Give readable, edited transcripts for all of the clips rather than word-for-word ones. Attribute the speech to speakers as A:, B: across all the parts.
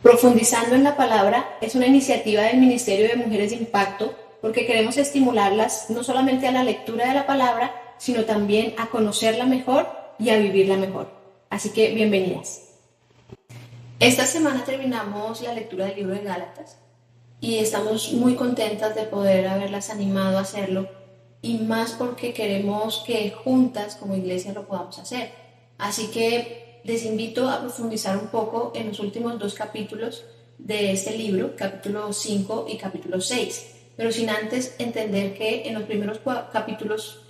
A: Profundizando en la Palabra es una iniciativa del Ministerio de Mujeres de Impacto porque queremos estimularlas no solamente a la lectura de la palabra, sino también a conocerla mejor y a vivirla mejor. Así que bienvenidas. Esta semana terminamos la lectura del libro de Gálatas y estamos muy contentas de poder haberlas animado a hacerlo, y más porque queremos que juntas como iglesia lo podamos hacer. Así que les invito a profundizar un poco en los últimos dos capítulos de este libro, capítulo 5 y capítulo 6, pero sin antes entender que en los primeros cuatro capítulos,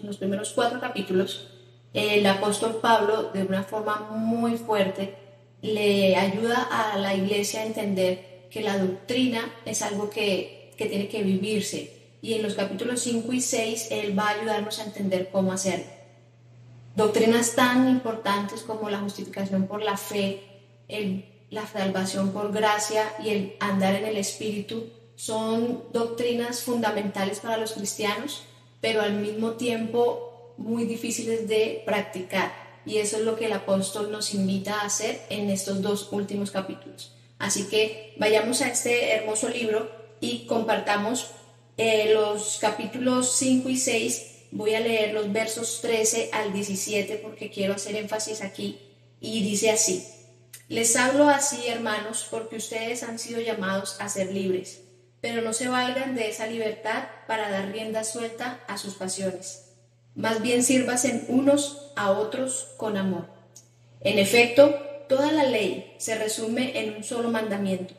A: el apóstol Pablo, de una forma muy fuerte, le ayuda a la iglesia a entender que la doctrina es algo que tiene que vivirse, y en los capítulos 5 y 6 él va a ayudarnos a entender cómo hacerlo. Doctrinas tan importantes como la justificación por la fe, la salvación por gracia y el andar en el Espíritu son doctrinas fundamentales para los cristianos, pero al mismo tiempo muy difíciles de practicar. Y eso es lo que el apóstol nos invita a hacer en estos dos últimos capítulos. Así que vayamos a este hermoso libro y compartamos los capítulos 5 y 6. Voy a leer los versos 13 al 17 porque quiero hacer énfasis aquí. Y dice así: les hablo así, hermanos, porque ustedes han sido llamados a ser libres, pero no se valgan de esa libertad para dar rienda suelta a sus pasiones. Más bien sírvanse unos a otros con amor. En efecto, toda la ley se resume en un solo mandamiento: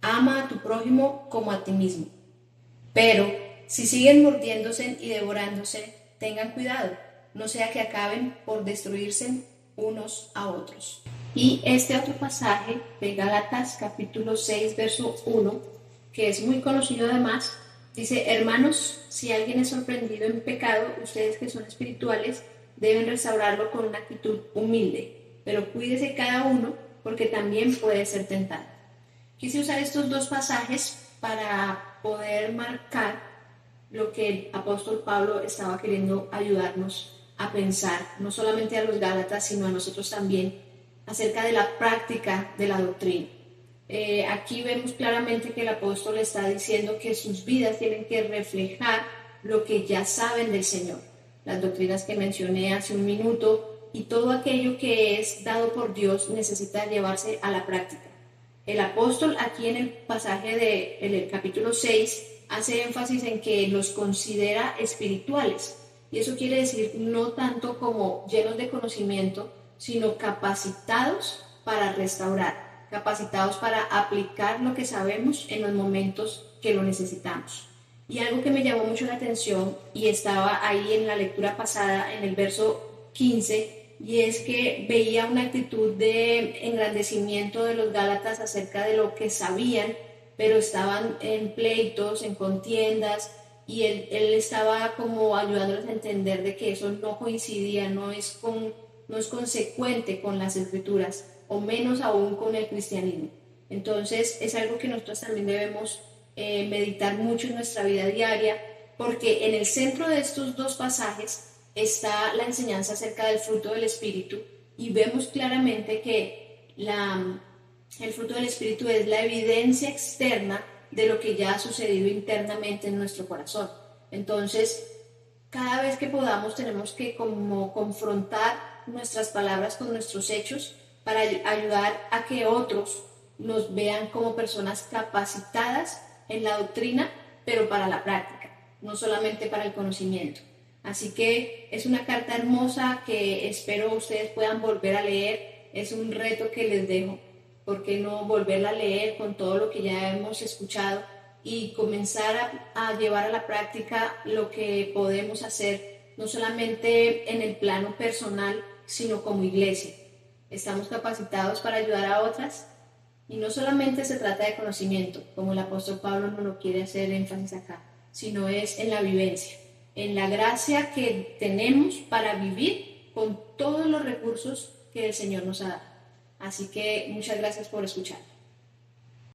A: ama a tu prójimo como a ti mismo. Pero si siguen mordiéndose y devorándose, tengan cuidado, no sea que acaben por destruirse unos a otros. Y este otro pasaje de Gálatas capítulo 6 verso 1, que es muy conocido además, dice: hermanos, si alguien es sorprendido en pecado, ustedes que son espirituales deben restaurarlo con una actitud humilde, pero cuídese cada uno, porque también puede ser tentado. Quise usar estos dos pasajes para poder marcar lo que el apóstol Pablo estaba queriendo ayudarnos a pensar, no solamente a los Gálatas, sino a nosotros también, acerca de la práctica de la doctrina. Aquí vemos claramente que el apóstol está diciendo que sus vidas tienen que reflejar lo que ya saben del Señor, las doctrinas que mencioné hace un minuto, y todo aquello que es dado por Dios necesita llevarse a la práctica. El apóstol aquí en el pasaje del capítulo 6 hace énfasis en que los considera espirituales, y eso quiere decir no tanto como llenos de conocimiento, sino capacitados para restaurar, capacitados para aplicar lo que sabemos en los momentos que lo necesitamos. Y algo que me llamó mucho la atención, y estaba ahí en la lectura pasada, en el verso 15, y es que veía una actitud de engrandecimiento de los Gálatas acerca de lo que sabían, pero estaban en pleitos, en contiendas, y él estaba como ayudándoles a entender de que eso no coincidía, no es consecuente con las escrituras, o menos aún con el cristianismo. Entonces es algo que nosotros también debemos meditar mucho en nuestra vida diaria, porque en el centro de estos dos pasajes está la enseñanza acerca del fruto del Espíritu, y vemos claramente que el fruto del Espíritu es la evidencia externa de lo que ya ha sucedido internamente en nuestro corazón. Entonces, cada vez que podamos tenemos que como confrontar nuestras palabras con nuestros hechos para ayudar a que otros nos vean como personas capacitadas en la doctrina, pero para la práctica, no solamente para el conocimiento. Así que es una carta hermosa que espero ustedes puedan volver a leer. Es un reto que les dejo. ¿Por qué no volverla a leer con todo lo que ya hemos escuchado y comenzar a llevar a la práctica lo que podemos hacer, no solamente en el plano personal, sino como iglesia? Estamos capacitados para ayudar a otras, y no solamente se trata de conocimiento, como el apóstol Pablo no lo quiere hacer énfasis acá, sino es en la vivencia, en la gracia que tenemos para vivir con todos los recursos que el Señor nos ha dado. Así que muchas gracias por escuchar.